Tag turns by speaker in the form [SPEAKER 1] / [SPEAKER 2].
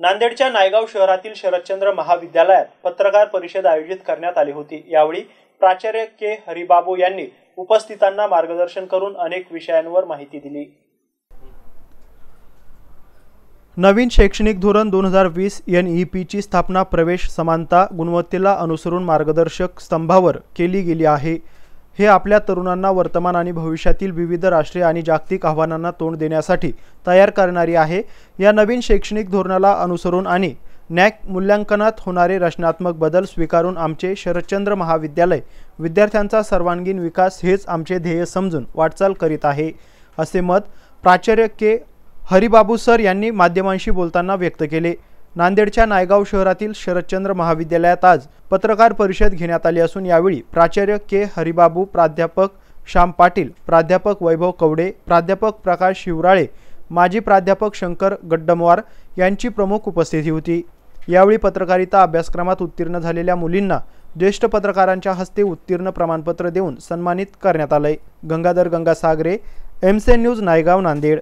[SPEAKER 1] नांदेडच्या नायगाव शहरातील शरदचंद्र महाविद्यालयात पत्रकार परिषद आयोजित करण्यात आली होती। यावेळी प्राचार्य के हरिबाबू यांनी उपस्थितांना मार्गदर्शन करून अनेक विषयांवर माहिती दिली। नवीन शैक्षणिक धोरण 2020 NEP ची स्थापना प्रवेश समानता गुणवत्तेला अनुसरून मार्गदर्शक स्तंभावर केली गेली आहे। हे आपल्या तरुणांना वर्तमान आणि भविष्यातील विविध राष्ट्रीय आणि जागतिक आव्हानांना तोंड देण्यासाठी तयार करणारी आहे। या नवीन शैक्षणिक धोरणाला अनुसरून आणि NAAC मूल्यांकनात होणारे रचनात्मक बदल स्वीकारून आमचे शरदचंद्र महाविद्यालय विद्यार्थ्यांचा सर्वांगीण विकास हेच आमचे ध्येय समजून वाटचाल करीत आहे, असे मत प्राचार्य के हरिबाबू सर यांनी माध्यमांशी बोलताना व्यक्त केले। नांदेडच्या नायगाव शहरातील शरदचंद्र महाविद्यालयात आज पत्रकार परिषद घेण्यात आली असून यावेळी प्राचार्य के हरिबाबू, प्राध्यापक श्याम पाटील, प्राध्यापक वैभव कवडे, प्राध्यापक प्रकाश शिवराळे, माजी प्राध्यापक शंकर गड्डमवार यांची प्रमुख उपस्थिती होती। यावेळी पत्रकारिता अभ्यासक्रमात उत्तीर्ण झालेल्या मुलींना ज्येष्ठ पत्रकारांच्या हस्ते उत्तीर्ण प्रमाणपत्र देऊन सन्मानित करण्यात आले। Gangadhar Gangasagare, MC news, Naigaon, Nanded.